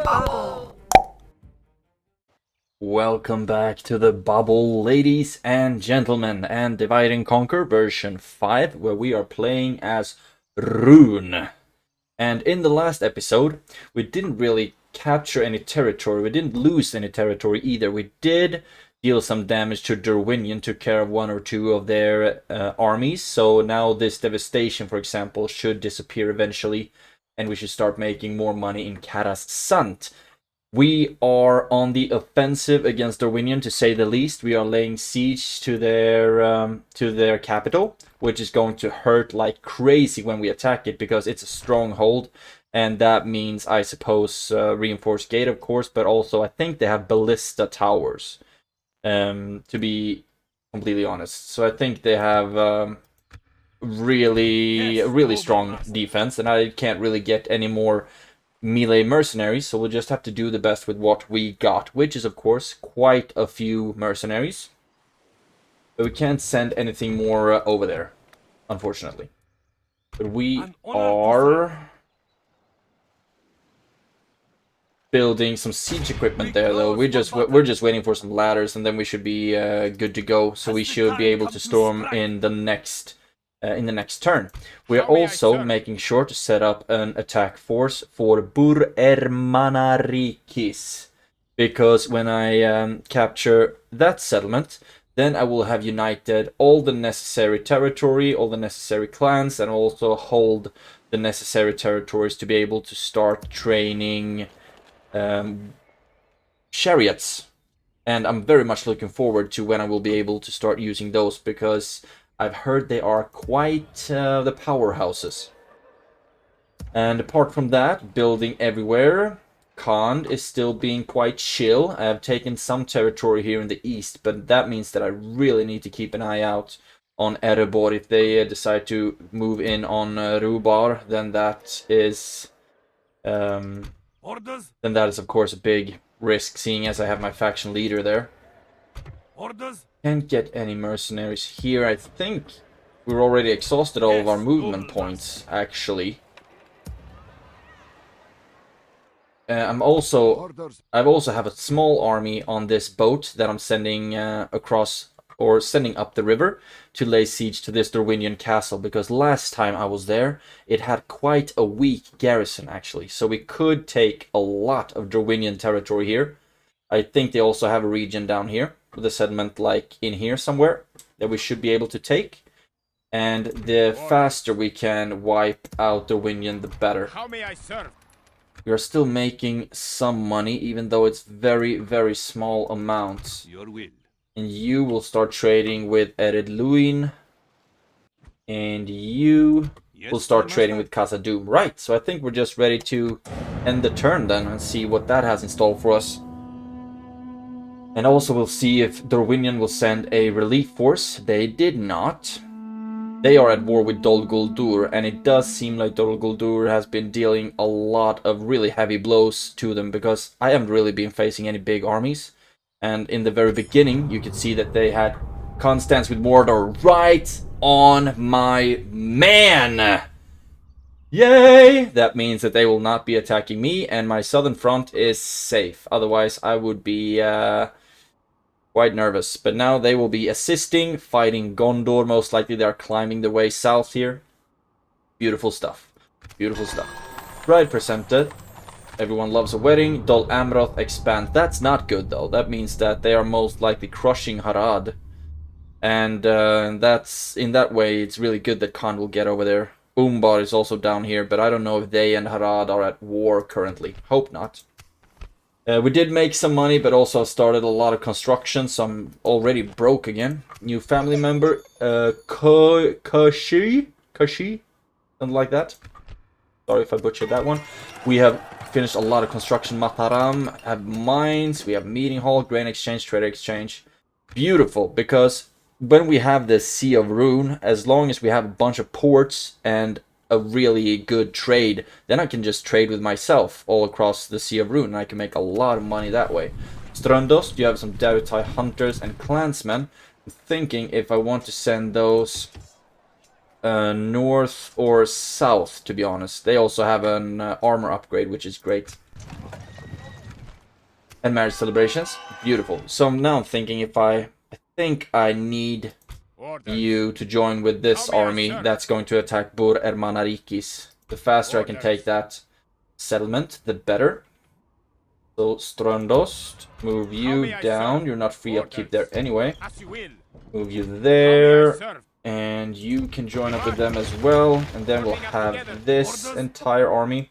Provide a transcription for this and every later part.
bubble. Welcome back to the bubble, ladies and gentlemen, and Divide and Conquer version 5, where we are playing as Rhûn. And in the last episode, we didn't really capture any territory, we didn't lose any territory either. We did deal some damage to Derwinion, took care of one or two of their armies, so now this devastation, for example, should disappear eventually, and we should start making more money in Karas Sant. We are on the offensive against Derwinion, to say the least. We are laying siege to their capital, which is going to hurt like crazy when we attack it, because it's a stronghold, and that means, I suppose, reinforced gate, of course, but also I think they have ballista towers, to be completely honest. So I think they have really strong defense, and I can't really get any more melee mercenaries, so we'll just have to do the best with what we got, which is of course quite a few mercenaries, but we can't send anything more over there, unfortunately. But we are building some siege equipment there, though. We're just waiting for some ladders, and then we should be good to go, so we should be able to storm in the next turn. We're also making sure to set up an attack force for Bur Ermanarikis, because when I capture that settlement, then I will have united all the necessary territory, all the necessary clans, and also hold the necessary territories to be able to start training chariots. And I'm very much looking forward to when I will be able to start using those, because I've heard they are quite the powerhouses. And apart from that, building everywhere. Khand is still being quite chill. I have taken some territory here in the east, but that means that I really need to keep an eye out on Erebor. If they decide to move in on Rubar, then that is of course a big risk, seeing as I have my faction leader there. Can't get any mercenaries here. I think we're already exhausted all of our movement points, actually. I've also have a small army on this boat that I'm sending across, or sending up the river, to lay siege to this Derwinion castle, because last time I was there, it had quite a weak garrison, actually. So we could take a lot of Derwinion territory here. I think they also have a region down here, with a settlement like in here somewhere, that we should be able to take. And the faster we can wipe out Derwinion, the better. How may I serve? We are still making some money, even though it's very small amounts. Your will. And you will start trading with Eredluin. And you will start trading with Khazad-dûm. Right, so I think we're just ready to end the turn then, and see what that has in store for us. And also we'll see if Derwinion will send a relief force. They did not. They are at war with Dol Guldur, and it does seem like Dol Guldur has been dealing a lot of really heavy blows to them, because I haven't really been facing any big armies. And in the very beginning, you could see that they had Constance with Mordor right on my man! Yay! That means that they will not be attacking me, and my southern front is safe. Otherwise, I would be quite nervous. But now they will be assisting, fighting Gondor. Most likely they are climbing the way south here. Beautiful stuff. Beautiful stuff. Bride presented. Everyone loves a wedding. Dol Amroth expands. That's not good, though. That means that they are most likely crushing Harad. And that's, in that way, it's really good that Khan will get over there. Umbar is also down here, but I don't know if they and Harad are at war currently. Hope not. We did make some money, but also started a lot of construction, so I'm already broke again. New family member, Kashi? Something like that. Sorry if I butchered that one. We have finished a lot of construction. Mataram, have mines, we have meeting hall, grain exchange, trader exchange. Beautiful, because when we have the Sea of Rhûn, as long as we have a bunch of ports and a really good trade, then I can just trade with myself all across the Sea of Rhûn, and I can make a lot of money that way. Strandos, you have some Darutai hunters and clansmen. I'm thinking if I want to send those north or south, to be honest. They also have an armor upgrade, which is great. And marriage celebrations. Beautiful. So now I'm thinking if I think I need you to join with this army that's going to attack Bur Ermanarikis. The faster I can take that settlement, the better. So Strondost, move you down. You're not free upkeep there anyway. Move you there. And you can join up with them as well. And then we'll have this entire army.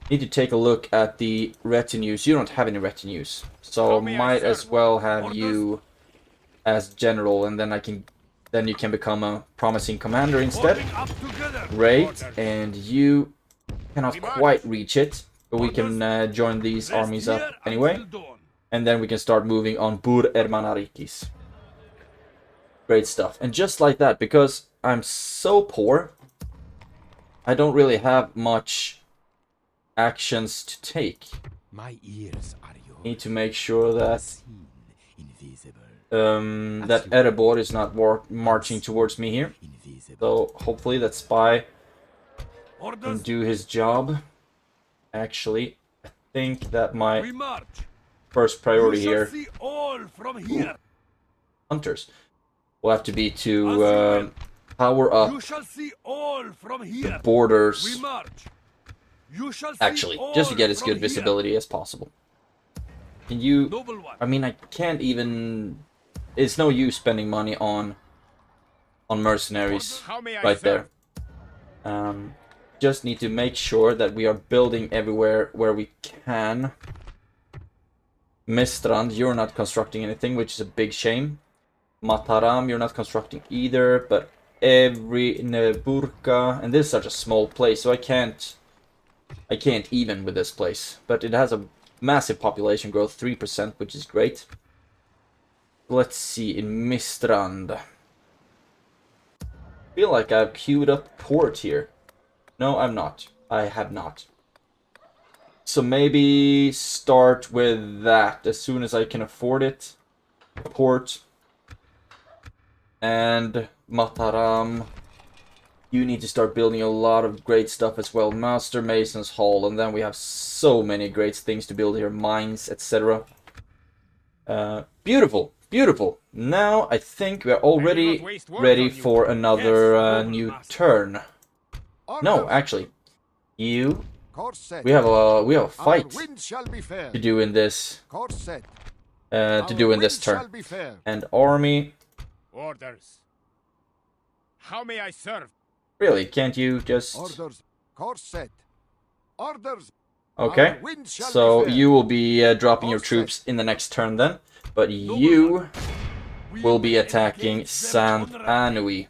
Need to take a look at the retinues. You don't have any retinues. So might as well have you as general, and then you can become a promising commander instead. Great, and you cannot quite reach it, but we can join these armies up anyway. And then we can start moving on Bur Ermanarikis. Great stuff. And just like that, because I'm so poor, I don't really have much actions to take. My ears are yours. Need to make sure that that Erebor is not marching towards me here. So hopefully that spy can do his job. Actually, I think that my first priority here, hunters, will have to be to power up the borders. Actually, just to get as good visibility as possible. Can you... I mean, I can't even... It's no use spending money on mercenaries right there. Just need to make sure that we are building everywhere where we can. Mistrand, you're not constructing anything, which is a big shame. Mataram, you're not constructing either, but every Neburka... And this is such a small place, so I can't even with this place. But it has a massive population growth, 3%, which is great. Let's see, in Mistrand. I feel like I've queued up port here. No, I'm not. I have not. So maybe start with that as soon as I can afford it. Port. And Mataram. You need to start building a lot of great stuff as well. Master Mason's Hall, and then we have so many great things to build here. Mines, etc. Beautiful, beautiful. Now I think we're already ready for another new turn. No, actually, we have a fight to do in this turn. And army. Orders. How may I serve? Really, can't you just... Orders. Course set. Orders. Okay, so you will be dropping your troops in the next turn then. But you will be attacking Sant Anui.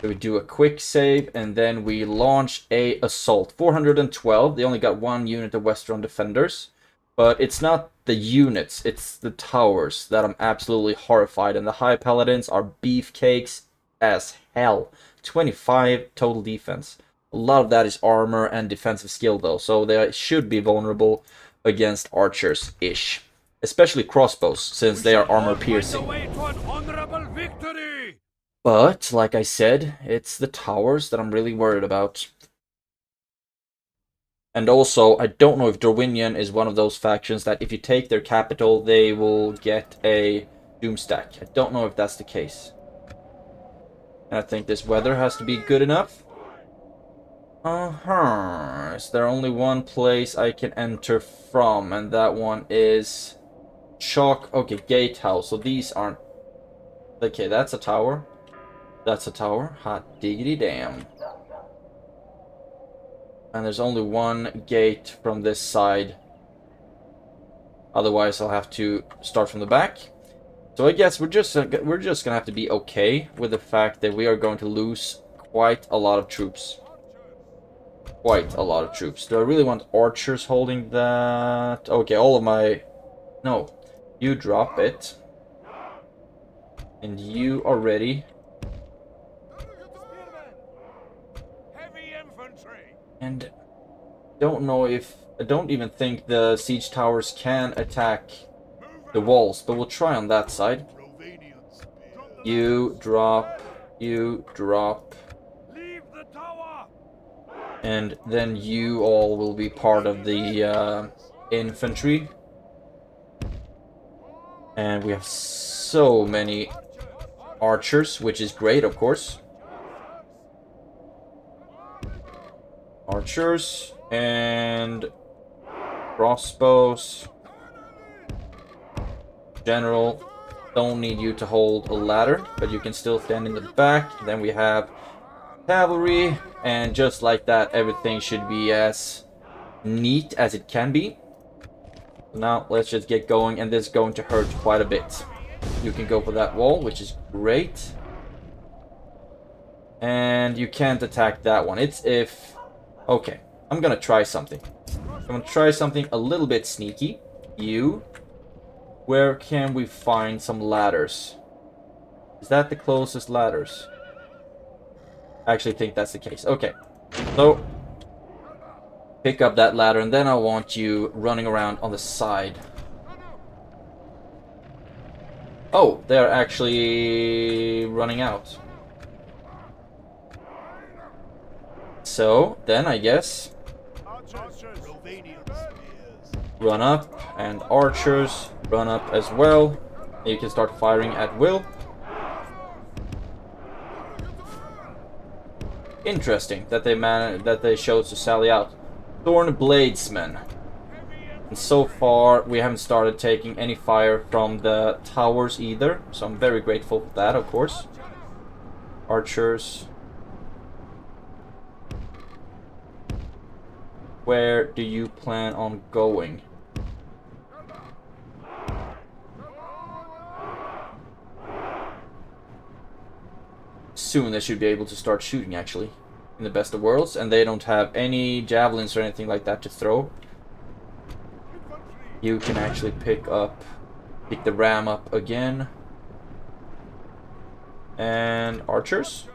So we do a quick save and then we launch a assault. 412, they only got one unit of Westron defenders. But it's not the units, it's the towers that I'm absolutely horrified. And the high paladins are beefcakes as hell. 25 total defense. A lot of that is armor and defensive skill though, so they should be vulnerable against archers-ish. Especially crossbows, since they are armor piercing. But, like I said, it's the towers that I'm really worried about. And also, I don't know if Dorwinion is one of those factions that if you take their capital, they will get a doomstack. I don't know if that's the case. I think this weather has to be good enough. Is there only one place I can enter from? And that one is... Chalk... Okay, gatehouse. So these aren't... Okay, that's a tower. That's a tower. Hot diggity damn. And there's only one gate from this side. Otherwise, I'll have to start from the back. So I guess we're just gonna have to be okay with the fact that we are going to lose quite a lot of troops. Quite a lot of troops. Do I really want archers holding that? Okay, all of my... No. You drop it. And you are ready. And don't know if... I don't even think the siege towers can attack the walls, but we'll try on that side. You drop, and then you all will be part of the infantry. And we have so many archers, which is great, of course. Archers and crossbows. General, don't need you to hold a ladder, but you can still stand in the back. Then we have cavalry, and just like that, everything should be as neat as it can be. Now let's just get going, and this is going to hurt quite a bit. You can go for that wall, which is great. And you can't attack that one. It's if... Okay, I'm gonna try something. I'm gonna try something a little bit sneaky. You... Where can we find some ladders? Is that the closest ladders? I actually think that's the case. Okay, so... Pick up that ladder, and then I want you running around on the side. Oh, they're actually running out. So, then I guess... Run up, and archers run up as well. You can start firing at will. Interesting that they chose to sally out. Thorn Bladesmen. And so far, we haven't started taking any fire from the towers either, so I'm very grateful for that, of course. Archers. Where do you plan on going? Soon they should be able to start shooting, actually. In the best of worlds, and they don't have any javelins or anything like that to throw. You can actually pick the ram up again. And archers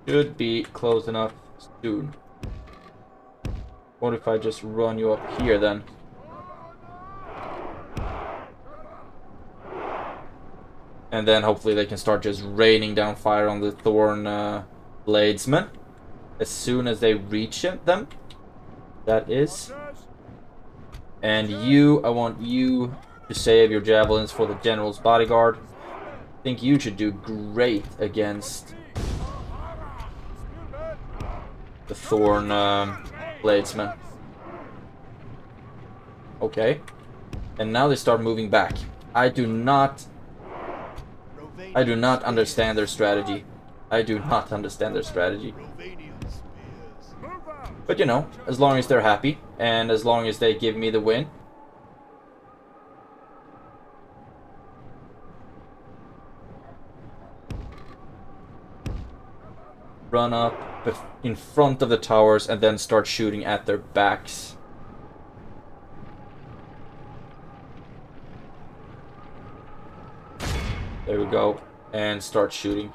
should be close enough soon. What if I just run you up here then? And then hopefully they can start just raining down fire on the Thorn Bladesmen as soon as they reach them. That is. And you, I want you to save your javelins for the general's bodyguard. I think you should do great against the Thorn Bladesmen. Okay. And now they start moving back. I do not understand their strategy. I do not understand their strategy. But you know, as long as they're happy, and as long as they give me the win. Run up in front of the towers and then start shooting at their backs. There we go. And start shooting.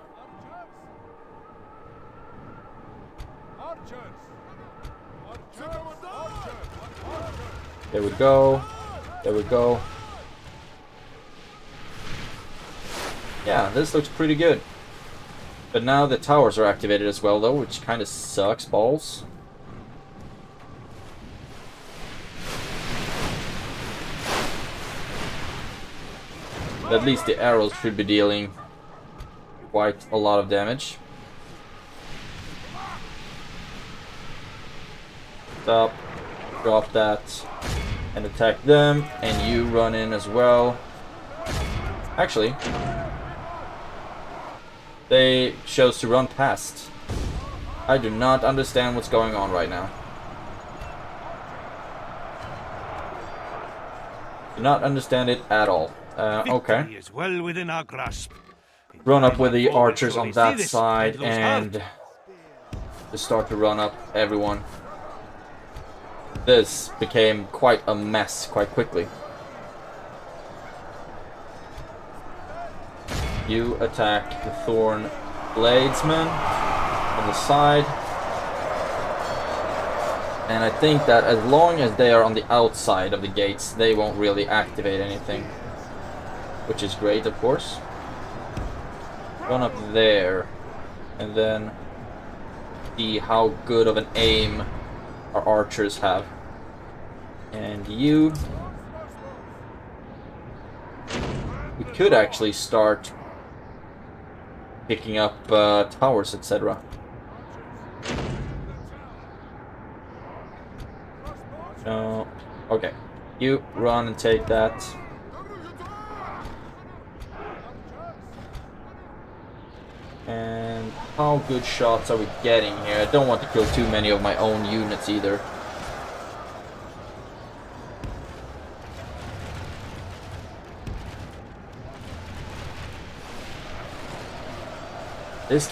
There we go. There we go. Yeah, this looks pretty good. But now the towers are activated as well, though, which kind of sucks balls. But at least the arrows should be dealing quite a lot of damage. Stop. Drop that. And attack them. And you run in as well. Actually, they chose to run past. I do not understand what's going on right now. Do not understand it at all. Okay. Is well within our grasp. Run up with the archers on that side and just start to run up everyone. This became quite a mess quite quickly. You attack the Thorn Bladesmen on the side. And I think that as long as they are on the outside of the gates, they won't really activate anything. Which is great, of course. Run up there. And then see how good of an aim our archers have. And you we could actually start picking up towers, etc. No. Okay. You run and take that. And how good shots are we getting here? I don't want to kill too many of my own units either. This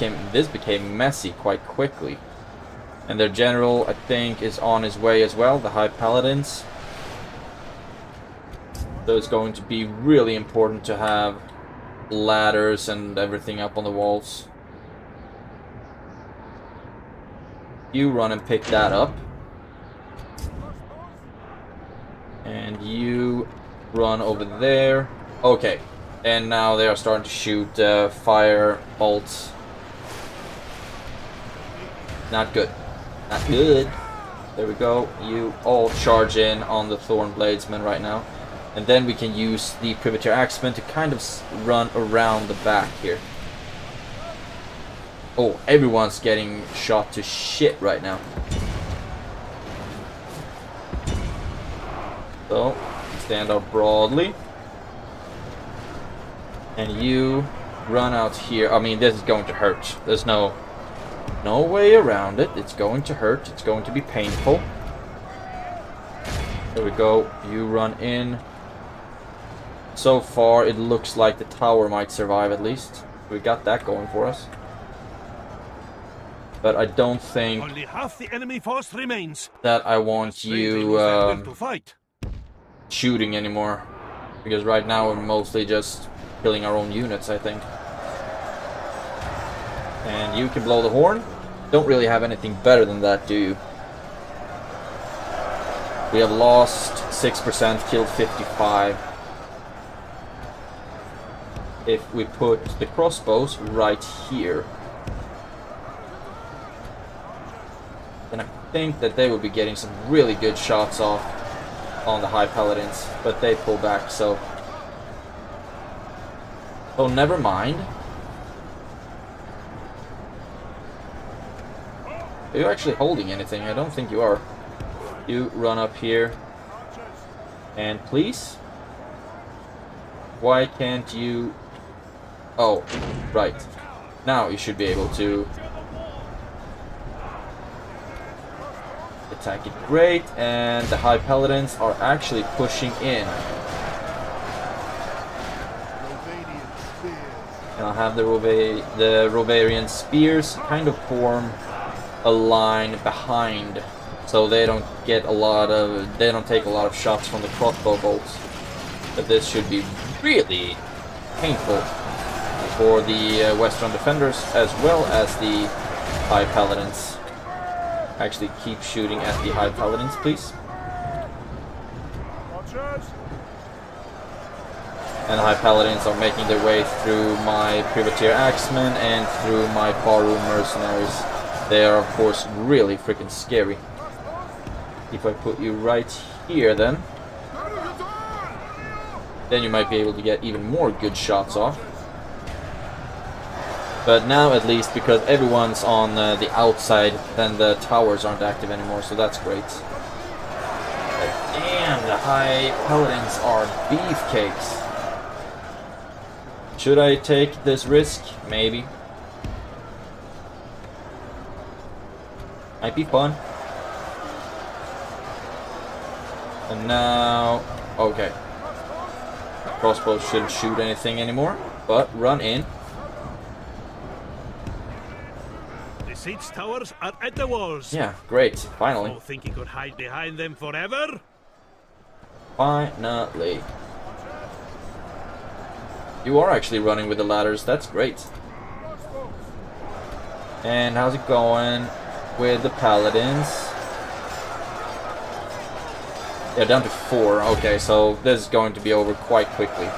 became messy quite quickly. And their general, I think, is on his way as well, the High Paladins. So it's going to be really important to have ladders and everything up on the walls. You run and pick that up. And you run over there. Okay. And now they are starting to shoot fire bolts. Not good. Not good. There we go. You all charge in on the Thorn Bladesmen right now. And then we can use the Privateer Axemen to kind of run around the back here. Oh, everyone's getting shot to shit right now. So, stand up broadly. And you run out here. I mean, this is going to hurt. There's no way around it. It's going to hurt. It's going to be painful. There we go. You run in. So far, it looks like the tower might survive at least. We got that going for us. But I don't think Only half the enemy force remains. that I want you to fight. shooting anymore. Because right now we're mostly just killing our own units, I think. And you can blow the horn. Don't really have anything better than that, do you? We have lost 6%, killed 55. If we put the crossbows right here, then I think that they would be getting some really good shots off on the High Paladins, but they pull back, so never mind. Are you actually holding anything? I don't think you are. You run up here. And please? Why can't you... Oh, right. Now you should be able to attack it. Great, and the High Paladins are actually pushing in. And I'll have the Rovarian spears kind of form a line behind, so they don't get a lot of, they don't take a lot of shots from the crossbow bolts. But this should be really painful for the Western defenders as well as the High Paladins. Actually, keep shooting at the High Paladins, please. And the High Paladins are making their way through my Privateer Axemen and through my Faroon mercenaries. They are, of course, really freaking scary. If I put you right here, then you might be able to get even more good shots off. But now, at least, because everyone's on the outside, then the towers aren't active anymore, so that's great. But damn, the High Paladins are beefcakes. Should I take this risk? Maybe. Might be fun. And now... Okay. Crossbows shouldn't shoot anything anymore, but run in. The siege towers are at the walls. Yeah, great. Finally. Oh, think he could hide behind them forever? Finally. You are actually running with the ladders. That's great. And how's it going with the Paladins? Yeah, down to 4. Okay, so this is going to be over quite quickly.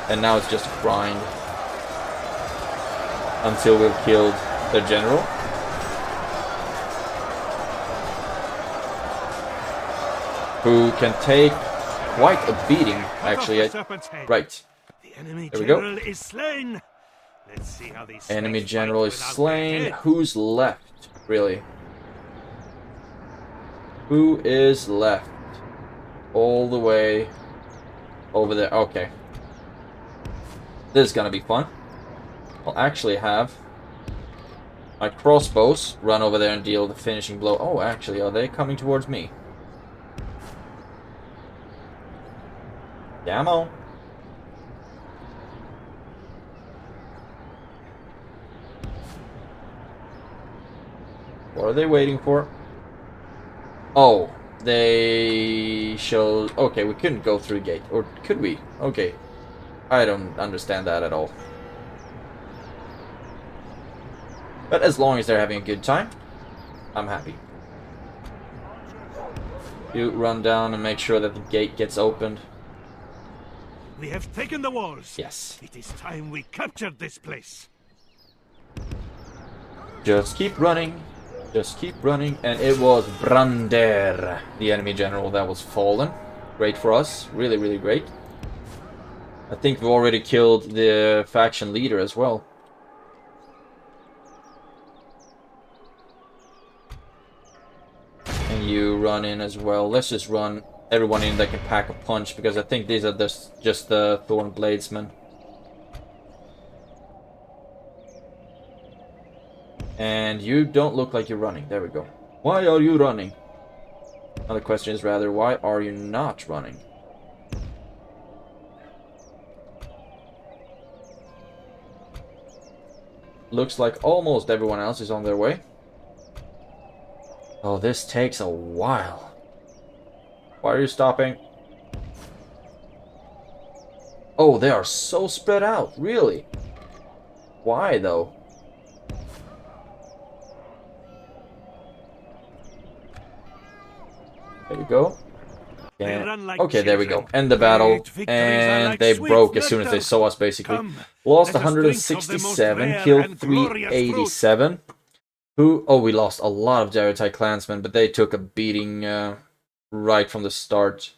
And now it's just a grind until we've killed their general. Who can take quite a beating, actually. Right. The enemy There we go. general is slain. Let's see how these Enemy snakes general fight is without slain. their head. Who's left, really? Who is left? All the way over there. Okay. This is gonna be fun. I'll actually have my crossbows run over there and deal the finishing blow. Oh, actually, are they coming towards me? Come on. What are they waiting for? Oh, they showed... Okay, we couldn't go through the gate. Or could we? Okay. I don't understand that at all. But as long as they're having a good time, I'm happy. You run down and make sure that the gate gets opened. We have taken the walls. Yes. It is time we captured this place. Just keep running. Just keep running. And it was Brander, the enemy general, that was fallen. Great for us. Really, really great. I think we've already killed the faction leader as well. And you run in as well. Let's just run everyone in that can pack a punch, because I think these are just the Thorn Bladesmen. And you don't look like you're running. There we go. Why are you running? Now the question is rather, why are you not running? Looks like almost everyone else is on their way. Oh, this takes a while. Why are you stopping? Oh, they are so spread out, really? Why, though? There we go. Okay, there we go. End the battle. And they broke as soon as they saw us, basically. Lost 167, killed 387. Oh, we lost a lot of Jaratai clansmen, but they took a beating right from the start.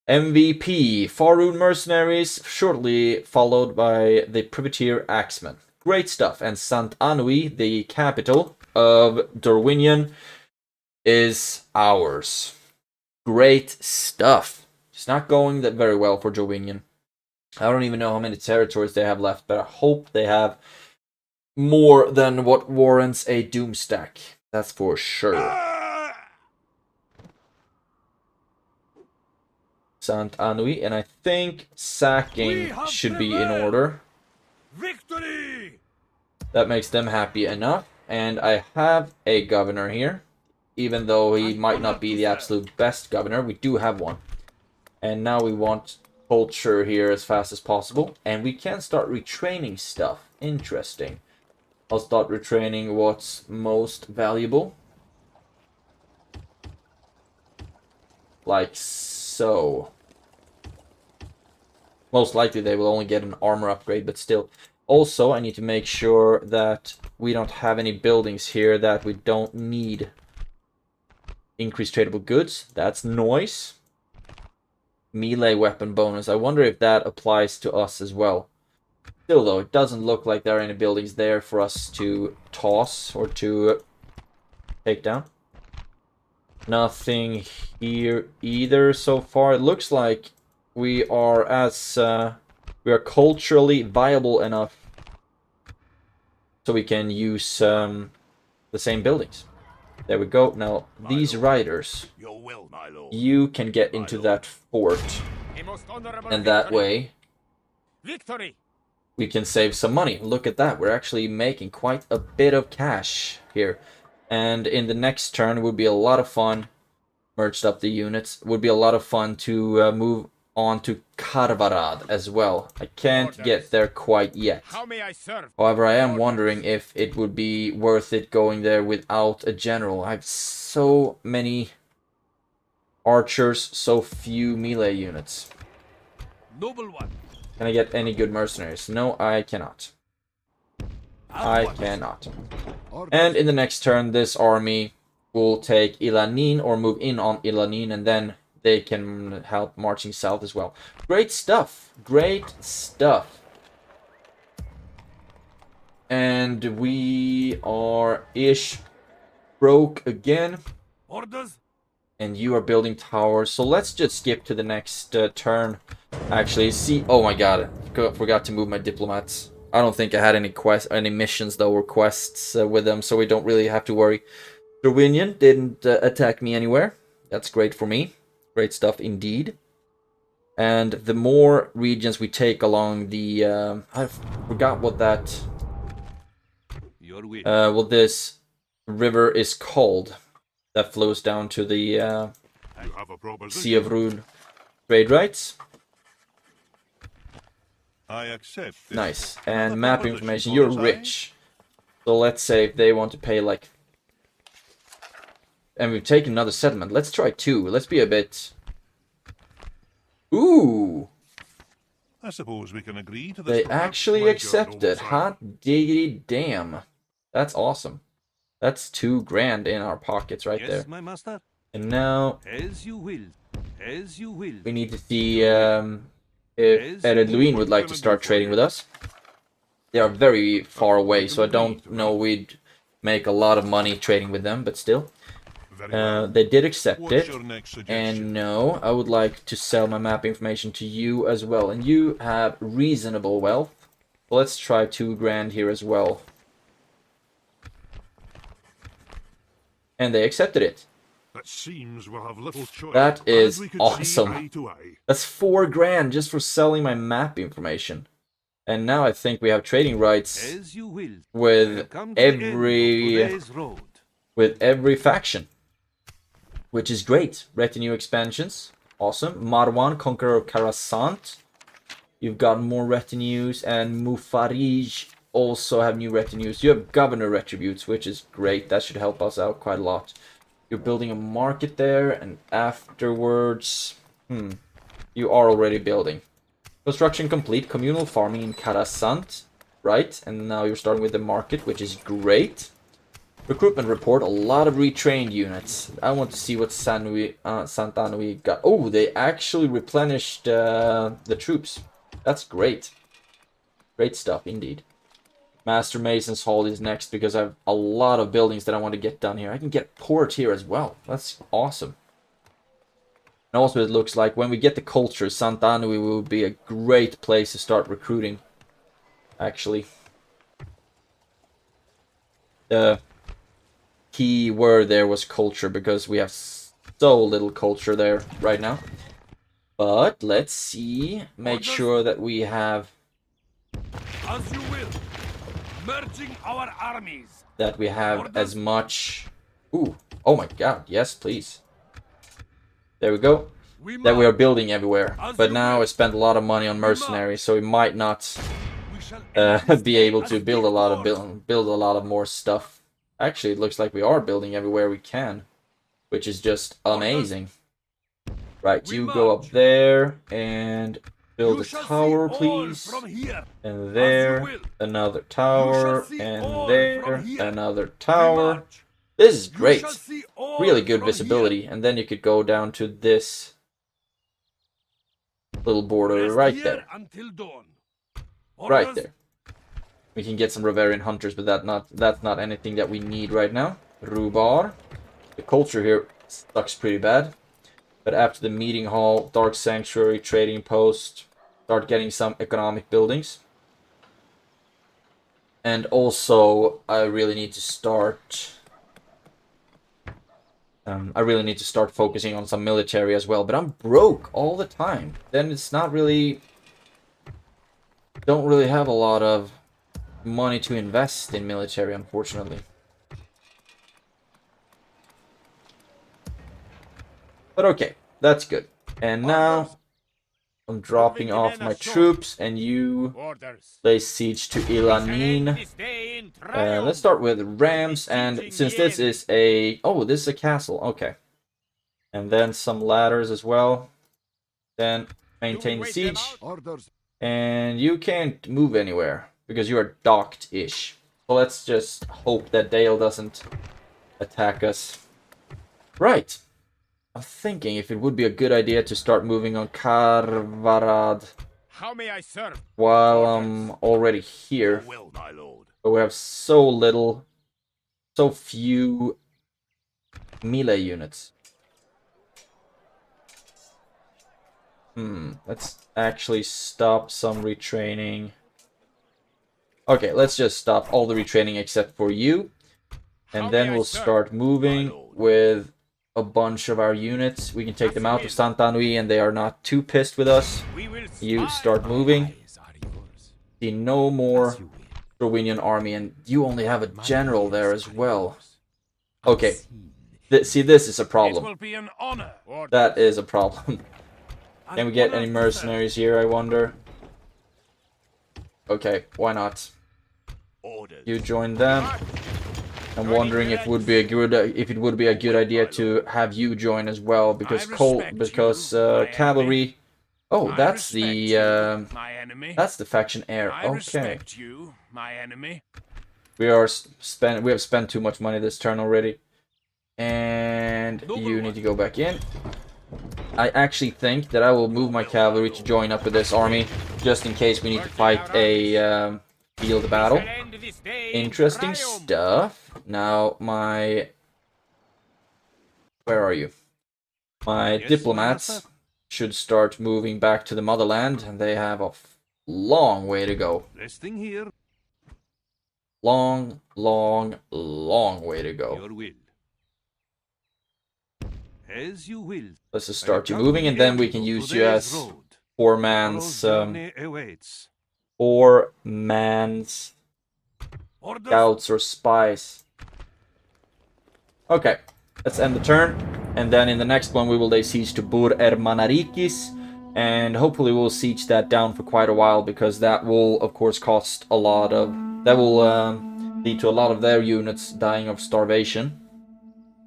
MVP, Faerûn mercenaries, shortly followed by the privateer Axemen. Great stuff. And Sant Anui, the capital of Dorwinion, is ours. Great stuff. It's not going that very well for Dorwinion. I don't even know how many territories they have left, but I hope they have more than what warrants a doom stack. That's for sure. Sant Anui, and I think sacking should be in order. Victory! That makes them happy enough. And I have a governor here. Even though he might not be the absolute best governor, we do have one. And now we want culture here as fast as possible. And we can start retraining stuff. Interesting. I'll start retraining what's most valuable. Like so. Most likely they will only get an armor upgrade, but still. Also, I need to make sure that we don't have any buildings here that we don't need. Increased tradable goods. That's noise. Melee weapon bonus. I wonder if that applies to us as well. Still though, it doesn't look like there are any buildings there for us to toss or to take down. Nothing here either so far. It looks like we are culturally viable enough so we can use the same buildings. There we go. Now, these riders, Your will, my lord. you can get into that fort, A most honorable and that victory. way Victory! we can save some money. Look at that. We're actually making quite a bit of cash here. And in the next turn would be a lot of fun. Merged up the units. Would be a lot of fun to move on to Karvarad as well. I can't get there quite yet. How may I serve? However, I am wondering if it would be worth it going there without a general. I have so many archers, so few melee units. Noble one. Can I get any good mercenaries? No, I cannot. I cannot. And in the next turn, this army will take Ilanin or move in on Ilanin and then they can help marching south as well. Great stuff. Great stuff. And we are ish broke again. Orders? And you are building towers. So let's just skip to the next turn. Actually, see. Oh my god. Forgot to move my diplomats. I don't think I had any missions though or quests with them, so we don't really have to worry. Darwinian didn't attack me anywhere. That's great for me. Great stuff indeed. And the more regions we take along the... I forgot what that... Your will. what this river is called. That flows down to the You have a proposition. Sea of Rhûn. Trade rights. I accept this. Nice. Another And map proposition information. for You're us, eh? rich. So let's say if they want to pay like... And we've taken another settlement. Let's try 2. Let's be a bit... Ooh! I suppose we can agree to this. They perhaps, actually my good accepted. noble Hot diggity damn. That's awesome. That's $2,000 in our pockets right Yes, there. my master. And now As you will. As you will. we need to see if Ered Luin would like to start trading with us. They are very far away, so I don't know we'd make a lot of money trading with them, but still. Very well. They did accept What's it. your next suggestion? And no, I would like to sell my map information to you as well. And you have reasonable wealth. Well, let's try $2,000 here as well. And they accepted it. It seems we'll have little choice. That as is we could see awesome. eye to eye. That's $4,000 just for selling my map information. And now I think we have trading rights As you will. with Come to the end of today's road. every faction. Which is great. Retinue expansions. Awesome. Marwan, Conqueror of Karasant. You've got more retinues. And Mufarij also have new retinues. You have Governor Retributes, which is great. That should help us out quite a lot. You're building a market there. And afterwards... You are already building. Construction complete. Communal farming in Karasant. Right. And now you're starting with the market, which is great. Recruitment report, a lot of retrained units. I want to see what Santanui got. Oh, they actually replenished the troops. That's great. Great stuff, indeed. Master Mason's Hall is next because I have a lot of buildings that I want to get done here. I can get port here as well. That's awesome. And also it looks like when we get the culture, Santanui will be a great place to start recruiting. Actually. The key word there was culture because we have so little culture there right now. But let's see, make sure that we have As you will. Merging our armies. as much. Ooh, oh my god, yes please. There we go. That we are building everywhere. But now I spent a lot of money on mercenaries, so we might not be able to build a lot of more stuff. Actually, it looks like we are building everywhere we can, which is just amazing. Right, you go up there and build a tower, please. And there, another tower, and there, another tower. This is great. Really good visibility. And then you could go down to this little border right there. Right there. We can get some Ravarian hunters, but that's not anything that we need right now. Rubar. The culture here sucks pretty bad. But after the meeting hall, Dark Sanctuary, trading post, start getting some economic buildings. And also, I really need to start focusing on some military as well. But I'm broke all the time. Then it's not really... Don't really have a lot of money to invest in military, unfortunately. But okay, that's good. And now I'm dropping off my troops, and you lay siege to Ilanin. Let's start with Rams, and since this is a... Oh, this is a castle, okay. And then some ladders as well. Then maintain the siege. Orders. And you can't move anywhere, because you are docked-ish. So let's just hope that Dale doesn't attack us. Right. I'm thinking if it would be a good idea to start moving on Karvarad How may I serve? while I'm already here. Will, my lord. But we have so few melee units. Let's actually stop some retraining. Okay, let's just stop all the retraining except for you. And then we'll start moving with a bunch of our units. We can take them out of Santanui and they are not too pissed with us. You start moving. See no more Rowenian army, and you only have a general there as well. Okay, see, this is a problem. It will be an honor. That is a problem. Can we get any mercenaries here, I wonder? Okay, why not? You join them. I'm wondering if it would be a good idea to have you join as well, because cavalry. Oh, that's the faction heir. Okay. We have spent too much money this turn already, and you need to go back in. I actually think that I will move my cavalry to join up with this army, just in case we need to fight a field battle. Interesting stuff. Now, where are you? My diplomats should start moving back to the motherland, and they have a long way to go. Resting here. Long way to go. Your will. As you will. Let's just start you moving, and then we can use you as four man's scouts or spies. Okay, let's end the turn, and then in the next one we will lay siege to Bur Ermanarikis, and hopefully we'll siege that down for quite a while, because that will of course cost a lot of, that will lead to a lot of their units dying of starvation,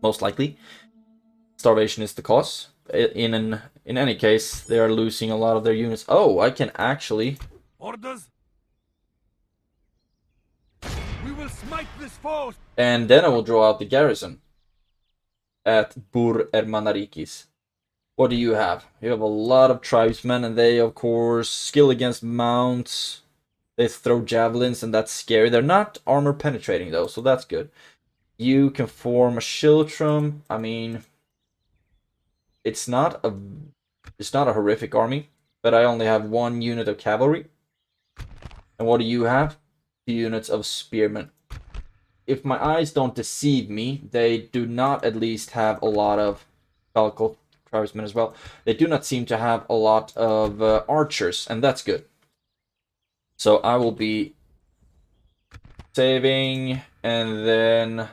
most likely. Starvation is the cause. In any case, they are losing a lot of their units. Oh, I can actually. Orders. We will smite this foe. And then I will draw out the garrison at Bur Ermanarikis. What do you have? You have a lot of tribesmen, and they, of course, skill against mounts. They throw javelins, and that's scary. They're not armor penetrating though, so that's good. You can form a schiltrum. I mean, it's not a horrific army, but I only have one unit of cavalry. And what do you have? 2 units of spearmen. If my eyes don't deceive me, they do not at least have a lot of Falco tribesmen as well. They do not seem to have a lot of archers, and that's good. So I will be saving, and then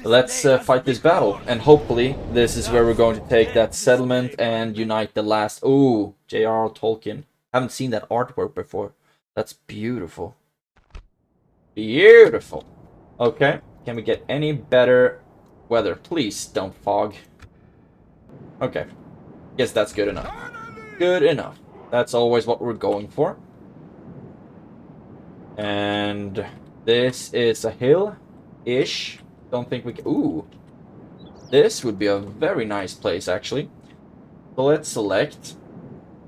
let's fight this battle, and hopefully this is where we're going to take that settlement and unite the last. Ooh, J.R.R. Tolkien. Haven't seen that artwork before. That's beautiful. Beautiful. Okay, can we get any better weather? Please don't fog. Okay, guess that's good enough. Good enough. That's always what we're going for. And this is a hill-ish. Don't think we can. Ooh, this would be a very nice place actually. So let's select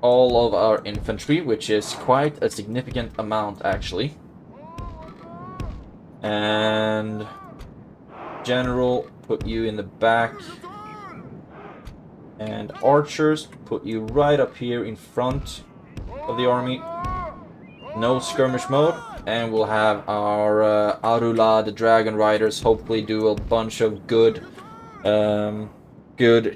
all of our infantry, which is quite a significant amount actually. And general, put you in the back. And archers, put you right up here in front of the army. No skirmish mode. And we'll have our Arula, the Dragon Riders, hopefully do a bunch of good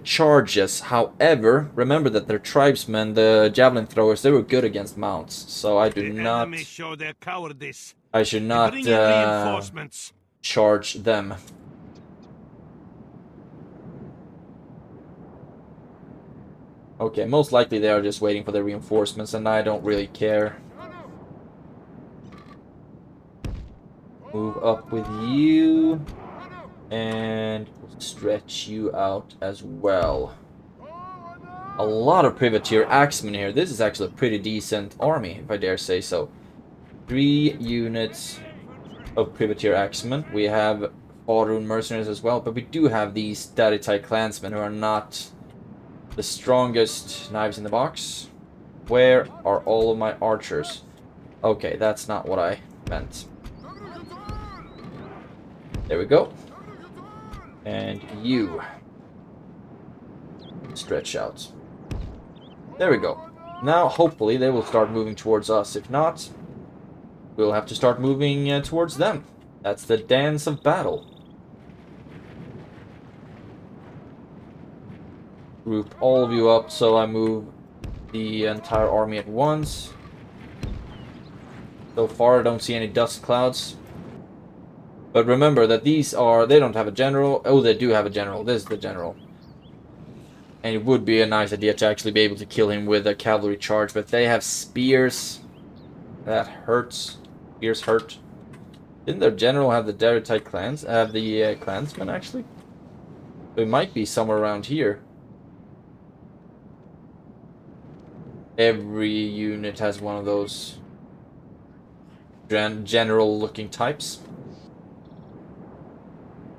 charges. However, remember that their tribesmen, the javelin throwers, they were good against mounts. So I do not. Show their cowardice. I should not charge them. Okay, most likely they are just waiting for the reinforcements, and I don't really care. Move up with you, and stretch you out as well. A lot of privateer axemen here. This is actually a pretty decent army, if I dare say so. 3 units of privateer axemen. We have Orcs mercenaries as well, but we do have these Daddy-type clansmen who are not the strongest knives in the box. Where are all of my archers? Okay, that's not what I meant. There we go. And you. Stretch out. There we go. Now, hopefully, they will start moving towards us. If not, we'll have to start moving towards them. That's the dance of battle. Group all of you up so I move the entire army at once. So far, I don't see any dust clouds. But remember that these are... They don't have a general. Oh, they do have a general. This is the general. And it would be a nice idea to actually be able to kill him with a cavalry charge. But they have spears. That hurts. Spears hurt. Didn't their general have the Derritite clans? Have the clansmen, actually? It might be somewhere around here. Every unit has one of those general-looking types.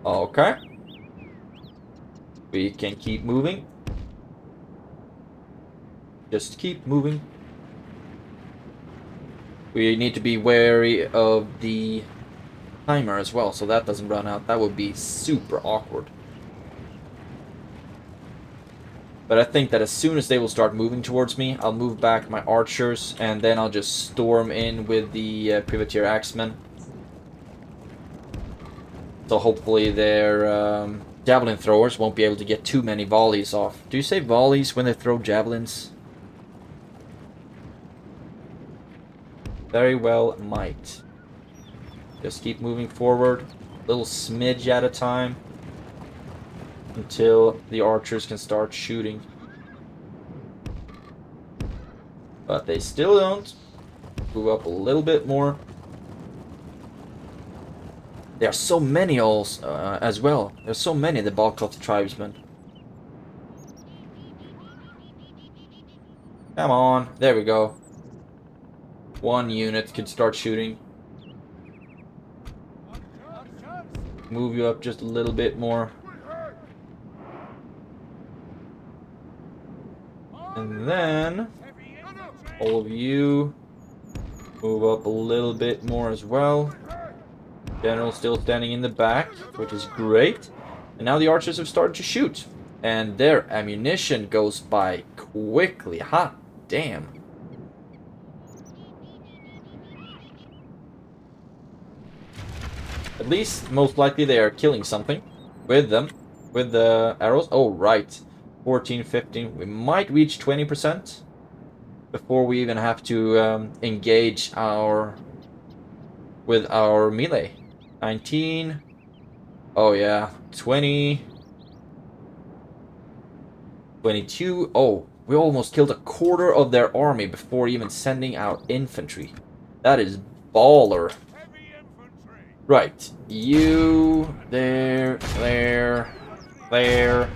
Okay. We can keep moving. Just keep moving. We need to be wary of the timer as well, so that doesn't run out. That would be super awkward. But I think that as soon as they will start moving towards me, I'll move back my archers, and then I'll just storm in with the privateer axemen. So hopefully their javelin throwers won't be able to get too many volleys off. Do you say volleys when they throw javelins? Very well might. Just keep moving forward, a little smidge at a time, until the archers can start shooting. But they still don't. Move up a little bit more. There are so many also, as well. There's so many, the Morgoth tribesmen. Come on, there we go. One unit can start shooting. Move you up just a little bit more. And then all of you move up a little bit more as well. General still standing in the back, which is great. And now the archers have started to shoot. And their ammunition goes by quickly. Hot damn. At least, most likely, they are killing something with them. With the arrows. Oh, right. 14, 15. We might reach 20% before we even have to engage with our melee. 19. Oh, yeah. 20. 22. Oh, we almost killed a quarter of their army before even sending out infantry. That is baller. Right. You. There. There. There.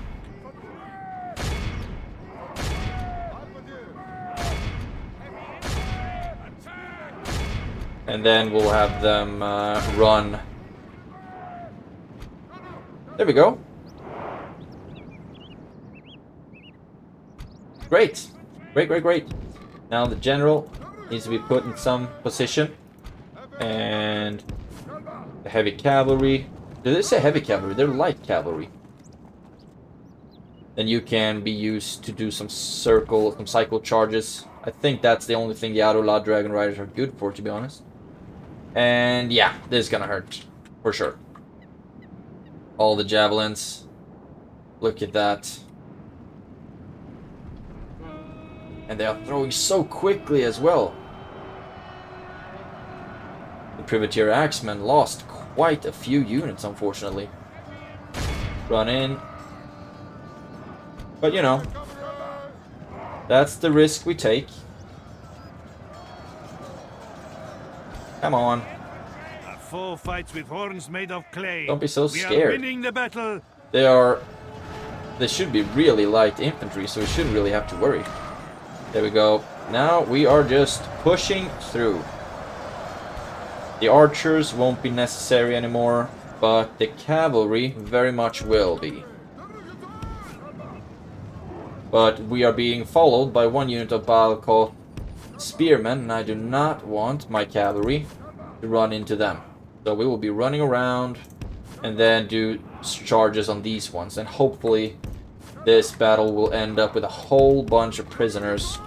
And then we'll have them run. There we go. Great. Great, great, great. Now the general needs to be put in some position. And the heavy cavalry. Did they say heavy cavalry? They're light cavalry. Then you can be used to do some cycle charges. I think that's the only thing the Autolad Dragon Riders are good for, to be honest. And yeah, this is gonna hurt. For sure. All the javelins. Look at that. And they are throwing so quickly as well. The Privateer Axemen lost quite a few units, unfortunately. Run in. But you know, that's the risk we take. Come on. A foe fights with horns made of clay. Don't be so We are scared. winning the battle. They should be really light infantry, so we shouldn't really have to worry. There we go. Now we are just pushing through. The archers won't be necessary anymore. but the cavalry very much will be. But we are being followed by one unit of Balco spearmen, and I do not want my cavalry to run into them. So we will be running around and then do charges on these ones, and hopefully this battle will end up with a whole bunch of prisoners.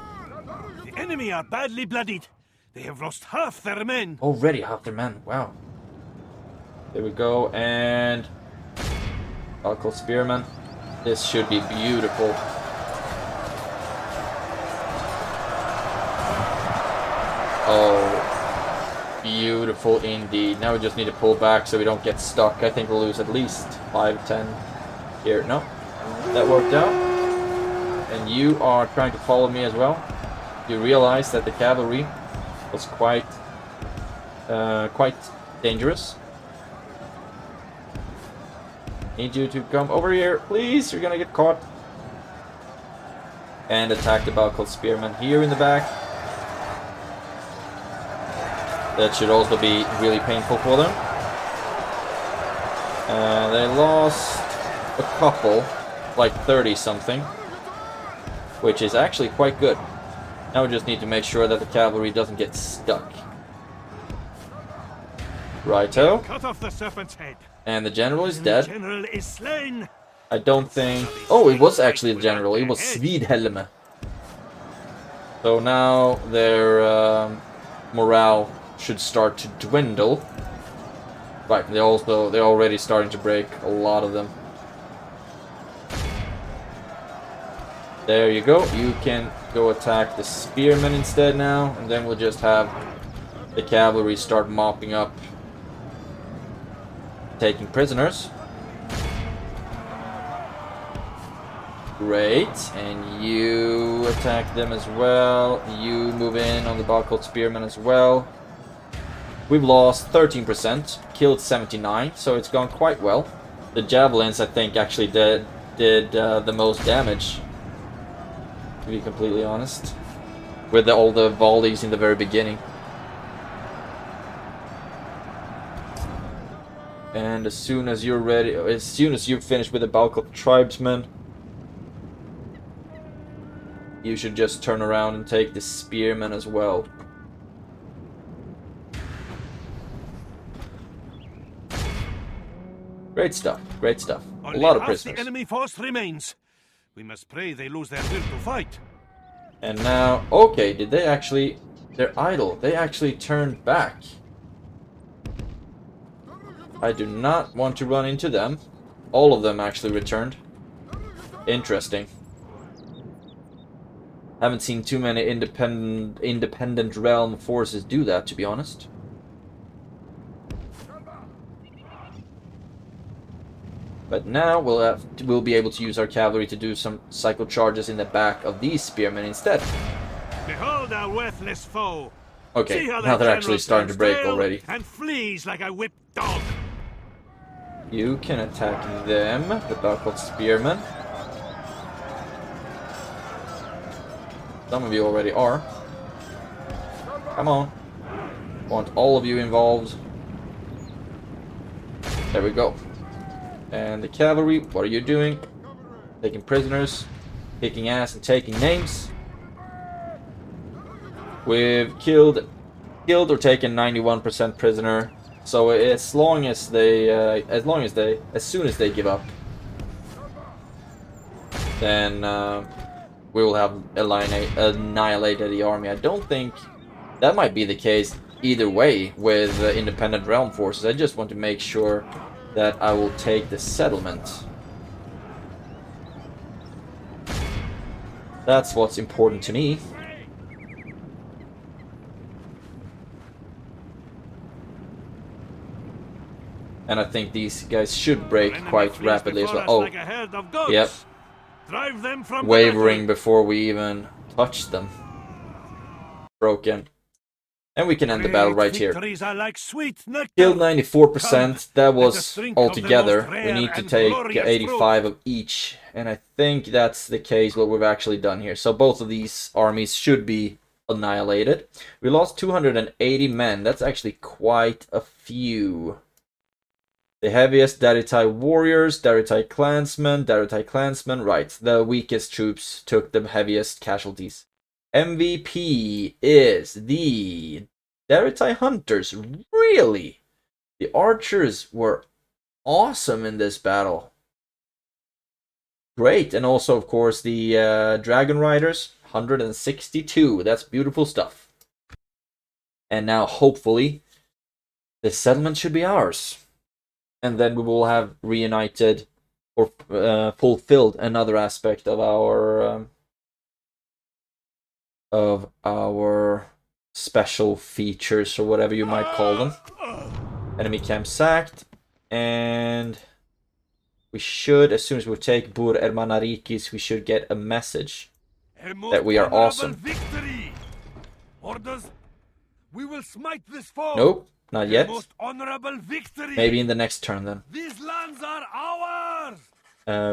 The enemy are badly bloodied. They have lost half their men. Already half their men, wow. There we go, and Balco spearmen. This should be beautiful. Oh, beautiful indeed. Now we just need to pull back so we don't get stuck. I think we'll lose at least 5, 10 here. No, that worked out. And you are trying to follow me as well. You realize that the cavalry was quite dangerous. Need you to come over here, please. You're gonna get caught. And attack the Balco spearmen here in the back. That should also be really painful for them. They lost a couple, like 30 something, which is actually quite good. Now we just need to make sure that the cavalry doesn't get stuck. Righto. Cut off the serpent's head. And the general is dead. The general is slain. I don't think... Oh, it was actually the general. It was Svidhelm. So now their morale should start to dwindle. Right, they're already starting to break, a lot of them. There you go. You can go attack the spearmen instead now, and then we'll just have the cavalry start mopping up, taking prisoners. Great, and you attack them as well. You move in on the Balco spearmen as well. We've lost 13%, killed 79, so it's gone quite well. The javelins, I think, actually did the most damage, to be completely honest, with all the volleys in the very beginning. And as soon as you're ready, as soon as you've finished with the Balco tribesmen, you should just turn around and take the spearmen as well. Great stuff, great stuff. A lot of prisoners. The enemy force remains. We must pray they lose their will to fight. And now, okay, did they actually... They're idle. They actually turned back. I do not want to run into them. All of them actually returned. Interesting. Haven't seen too many independent realm forces do that, to be honest. But now we'll be able to use our cavalry to do some cycle charges in the back of these spearmen instead. Behold our worthless foe. Okay, now they're actually starting to break already. And flees like a whipped dog. You can attack them, the Balco spearmen. Some of you already are. Come on. Want all of you involved. There we go. And the cavalry, what are you doing? Taking prisoners, kicking ass and taking names. We've killed or taken 91% prisoner. So as soon as they give up, then we will have annihilated the army. I don't think that might be the case either way with independent realm forces. I just want to make sure that I will take the settlement. That's what's important to me. And I think these guys should break quite rapidly as well. Oh, like yep. Drive them from Wavering before we even touch them. Broken. And we can end the battle right here. Like Killed 94%. That was altogether. We need to take 85 of each. And I think that's the case what we've actually done here. So both of these armies should be annihilated. We lost 280 men. That's actually quite a few. The heaviest, Daritai warriors, Daritai clansmen, right. The weakest troops took the heaviest casualties. MVP is the Daritai hunters. Really? The archers were awesome in this battle. Great, and also, of course, the dragon riders, 162. That's beautiful stuff. And now, hopefully, the settlement should be ours. And then we will have reunited or fulfilled another aspect of our special features, or whatever you might call them. Enemy camp sacked, and we should, as soon as we take Bur Ermanarikis, we should get a message that we are awesome. Victory. Orders, we will smite this foe. Nope, not yet. Most honorable victory. Maybe in the next turn then. These lands are ours.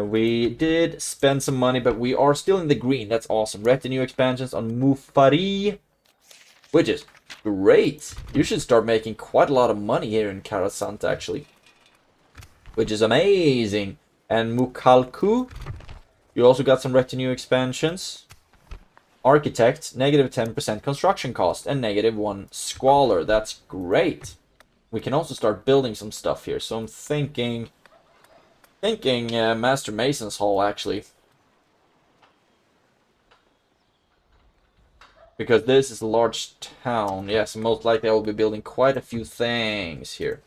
We did spend some money, but we are still in the green. That's awesome. Retinue expansions on Mufari, which is great. You should start making quite a lot of money here in Karasant, actually, which is amazing. And Mukalku, you also got some retinue expansions. Architect, negative 10% construction cost and negative 1 squalor. That's great. We can also start building some stuff here. So I'm thinking Master Mason's Hall, actually. Because this is a large town. Yes, most likely I will be building quite a few things here.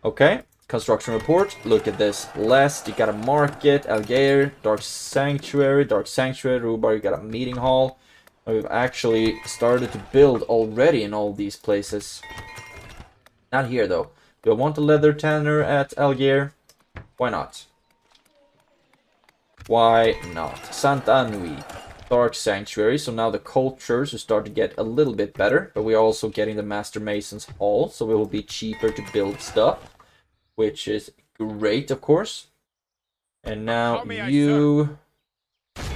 Okay, construction report. Look at this list. You got a market, Algair, Dark Sanctuary, Rubar, you got a meeting hall. We've actually started to build already in all these places. Not here though. Do I want a leather tanner at Algair? Why not? Why not? Santa Anui, Dark Sanctuary. So now the cultures will start to get a little bit better, but we are also getting the Master Mason's Hall, so it will be cheaper to build stuff, which is great, of course. And now you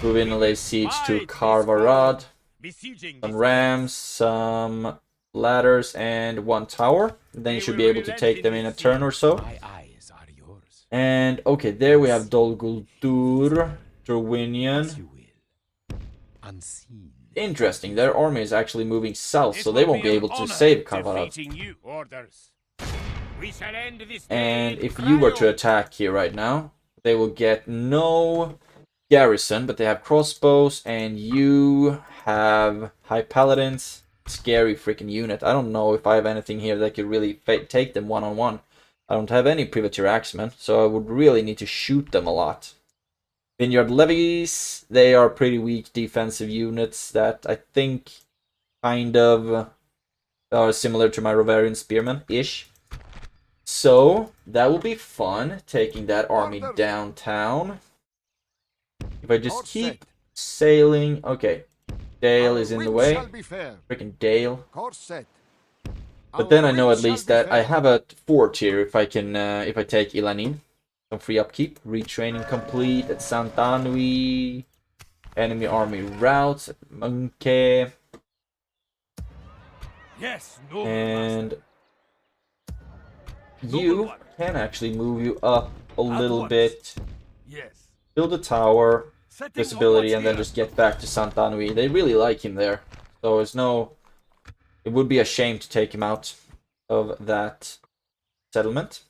move in and lay siege to Karvarad. Some rams, some ladders, and 1 tower. Then you should be able to take them in a turn or so. And okay, there we have Dol Guldur, Drowinian. Interesting, their army is actually moving south, so they won't be able to save Karvarad. And if you were to attack here right now, they will get no garrison, but they have crossbows, and you have high paladins. Scary freaking unit. I don't know if I have anything here that could really take them one-on-one. I don't have any privateer axemen, so I would really need to shoot them a lot. Vineyard levies, they are pretty weak defensive units that I think kind of are similar to my Rovarian spearmen-ish. So, that will be fun, taking that army downtown. If I just keep sailing... Okay, Dale is in the way. Freaking Dale. But then I know at least that I have a fort here if I can, if I take Ilanin. Some free upkeep. Retraining complete at Santanui. Enemy army routes at Munke. Yes, And you can actually move you up a little bit. Yes. Build a tower, visibility, and then just get back to Santanui. They really like him there. So there's no... It would be a shame to take him out of that settlement.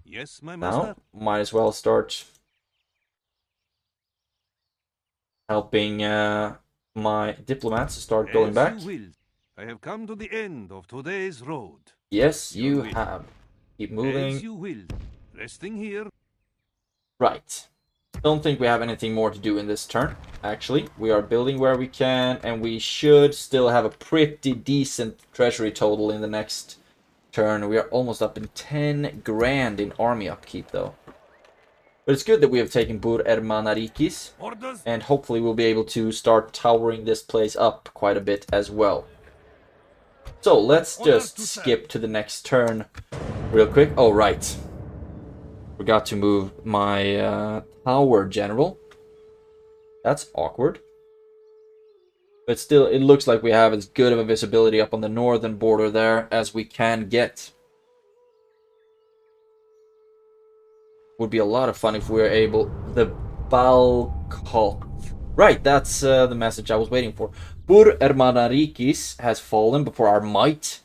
Yes, my master. Now, might as well start helping my diplomats start going back. As you will. I have come to the end of today's road. Yes, you have. Keep As moving. you will. Resting here. Right. Don't think we have anything more to do in this turn. Actually, we are building where we can, and we should still have a pretty decent treasury total in the next turn. We are almost up in 10 grand in army upkeep, though. But it's good that we have taken Bur Ermanarikis, and hopefully we'll be able to start towering this place up quite a bit as well. So let's just skip to the next turn real quick. Oh, right. Forgot to move my tower general. That's awkward. But still, it looks like we have as good of a visibility up on the northern border there as we can get. would be a lot of fun if we were able... The Balkoth. Right, that's the message I was waiting for. Bur Ermanarikis has fallen before our might,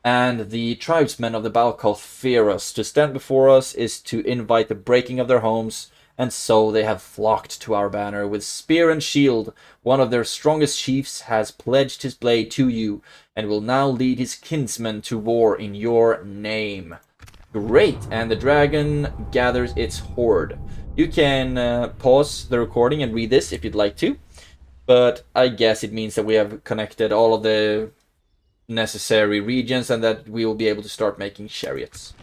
and the tribesmen of the Balkoth fear us. To stand before us is to invite the breaking of their homes, and so they have flocked to our banner. With spear and shield, one of their strongest chiefs has pledged his blade to you, and will now lead his kinsmen to war in your name. Great, and the dragon gathers its horde. You can pause the recording and read this if you'd like to, but I guess it means that we have connected all of the necessary regions and that we will be able to start making chariots.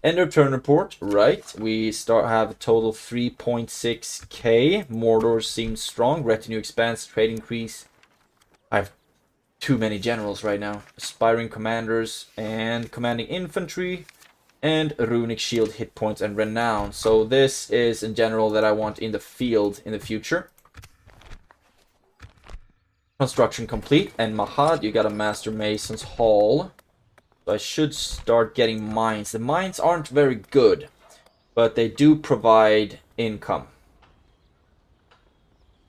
End of turn report, right, we have a total 3.6k. Mordor seems strong, retinue expands, trade increase. I have too many generals right now. Aspiring commanders and commanding infantry and runic shield, hit points, and renown. So this is in general that I want in the field in the future. Construction complete, and Mahad, you got a Master Mason's Hall. So I should start getting mines. The mines aren't very good, but they do provide income.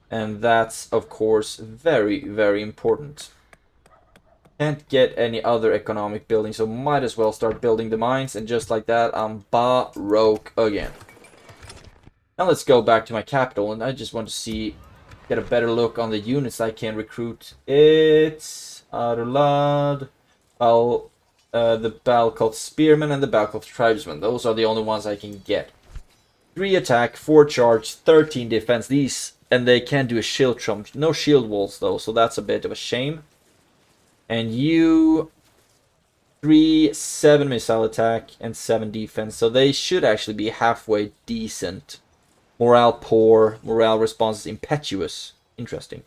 And that's, of course, very, very important. Can't get any other economic building, so might as well start building the mines, and just like that, I'm Baroque again. Now let's go back to my capital, and I just want to get a better look on the units I can recruit. It's Arulad, the Balkoth Spearmen, and the Balkoth Tribesmen. Those are the only ones I can get. 3 attack, 4 charge, 13 defense. These, and they can do a shield trump. No shield walls though, so that's a bit of a shame. And you 3, 7 missile attack, and 7 defense. So they should actually be halfway decent. Morale poor, morale response is impetuous. Interesting.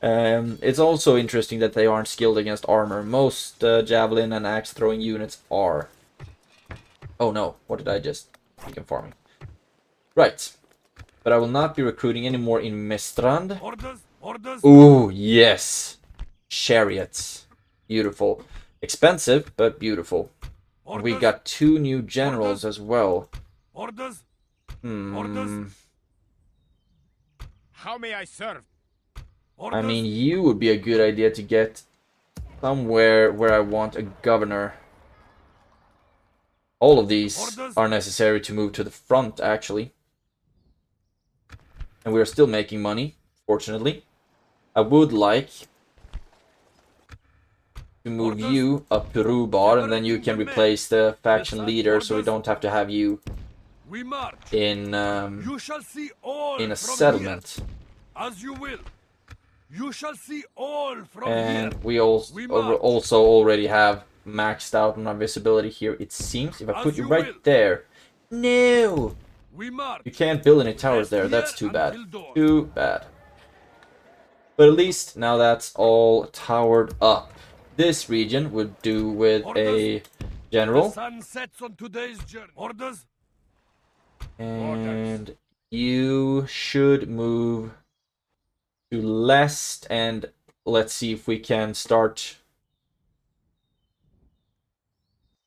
It's also interesting that they aren't skilled against armor. Most javelin and axe throwing units are. Oh no, what did I just begin farming? Right. But I will not be recruiting anymore in Mestrand. Orders. Ooh, yes. Chariots. Beautiful. Expensive, but beautiful. And we got 2 new generals as well. Orders. How may I serve? I mean, you would be a good idea to get somewhere where I want a governor. All of these are necessary to move to the front, actually. And we're still making money, fortunately. I would like to move you up to Rubar, and then you can replace the faction leader, so we don't have to have you in a settlement. As you will. You shall see all from and here. we also already have maxed out on our visibility here, it seems. If I put you right there. No! You can't build any towers there. That's too bad. Too bad. But at least now that's all towered up. This region would do with a general. Sun sets on today's journey. Orders. And you should move to Lest, and let's see if we can start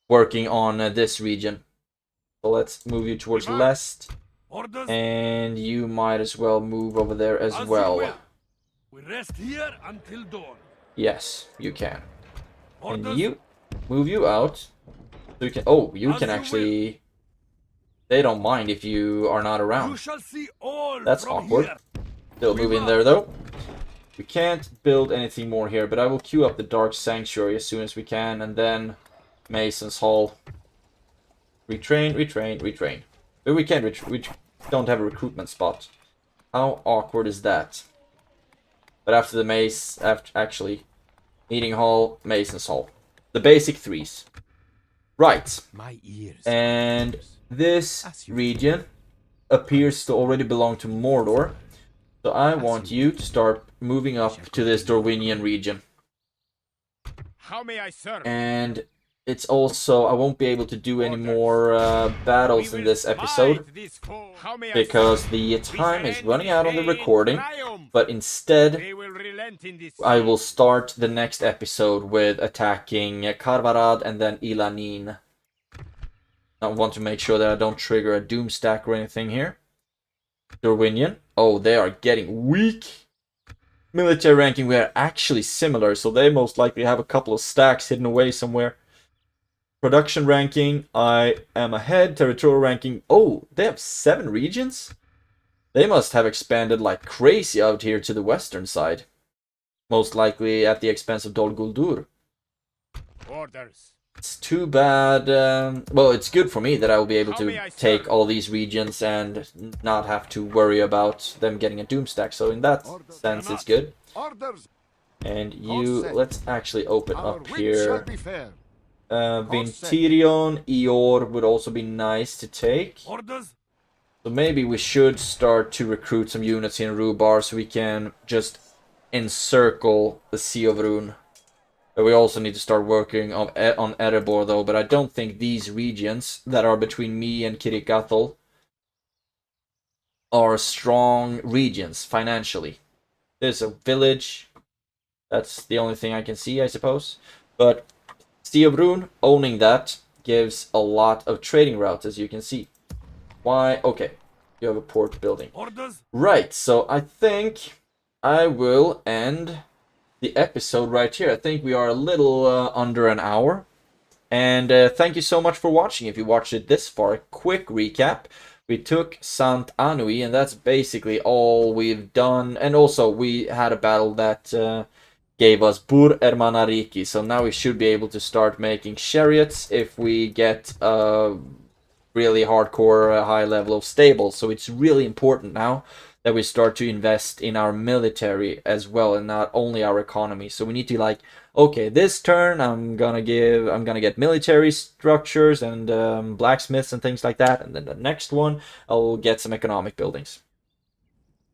working on this region. So let's move you towards Lest, and you might as well move over there as well. We rest here until dawn. Yes, you can. And you move you out. So you can. Oh, you can actually. They don't mind if you are not around. That's awkward. Still move in there though. We can't build anything more here, but I will queue up the Dark Sanctuary as soon as we can, and then Mason's Hall. Retrain. But we can't we don't have a recruitment spot. How awkward is that? But after the mace, actually, Meeting Hall, Mason's Hall. The basic 3s. Right. And this region appears to already belong to Mordor. So I want you to start moving up to this Dorwinian region. How may I serve? And it's also, I won't be able to do any more battles in this episode, because the time is running out on the recording, but instead I will start the next episode with attacking Karvarad and then Ilanin. I want to make sure that I don't trigger a doom stack or anything here. Dorwinian. Oh, they are getting weak. Military ranking, we are actually similar, so they most likely have a couple of stacks hidden away somewhere. Production ranking, I am ahead. Territorial ranking, oh, they have 7 regions? They must have expanded like crazy out here to the western side. Most likely at the expense of Dol Guldur. Orders. It's too bad. Well, it's good for me that I will be able How may to I take serve? all these regions and not have to worry about them getting a doom stack. So in that sense, it's good. Orders. And you, let's actually open Our up wind shall here. be fair. Vintirion, Eor would also be nice to take. Orders? So maybe we should start to recruit some units in Rhubar so we can just encircle the Sea of Rhûn. But we also need to start working on Erebor though, but I don't think these regions that are between me and Kirikathal are strong regions financially. There's a village. That's the only thing I can see, I suppose. But Sea of Rhûn, owning that, gives a lot of trading routes, as you can see. Why? Okay, you have a port building. Orders? Right, so I think I will end the episode right here. I think we are a little under an hour. And thank you so much for watching. If you watched it this far, a quick recap. We took Sant Anui, and that's basically all we've done. And also, we had a battle that gave us Bur Ermanariki. So now we should be able to start making chariots if we get a really hardcore high level of stables. So it's really important now that we start to invest in our military as well, and not only our economy. So we need to like, okay, this turn I'm gonna get military structures and blacksmiths and things like that, and then the next one I'll get some economic buildings.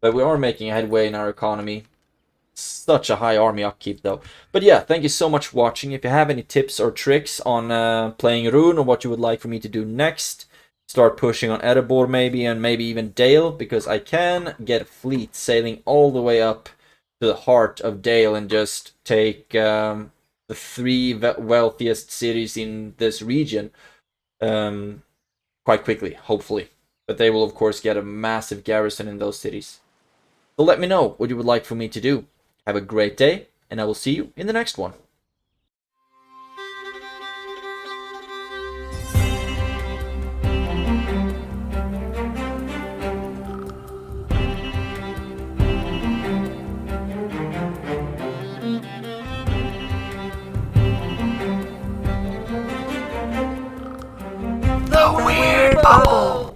But we are making headway in our economy. Such a high army upkeep though. But yeah, thank you so much for watching. If you have any tips or tricks on playing Rhûn, or what you would like for me to do next, start pushing on Erebor maybe, and maybe even Dale, because I can get a fleet sailing all the way up to the heart of Dale and just take the 3 wealthiest cities in this region quite quickly, hopefully. But they will of course get a massive garrison in those cities. So let me know what you would like for me to do. Have a great day, and I will see you in the next one. The Weird Bubble.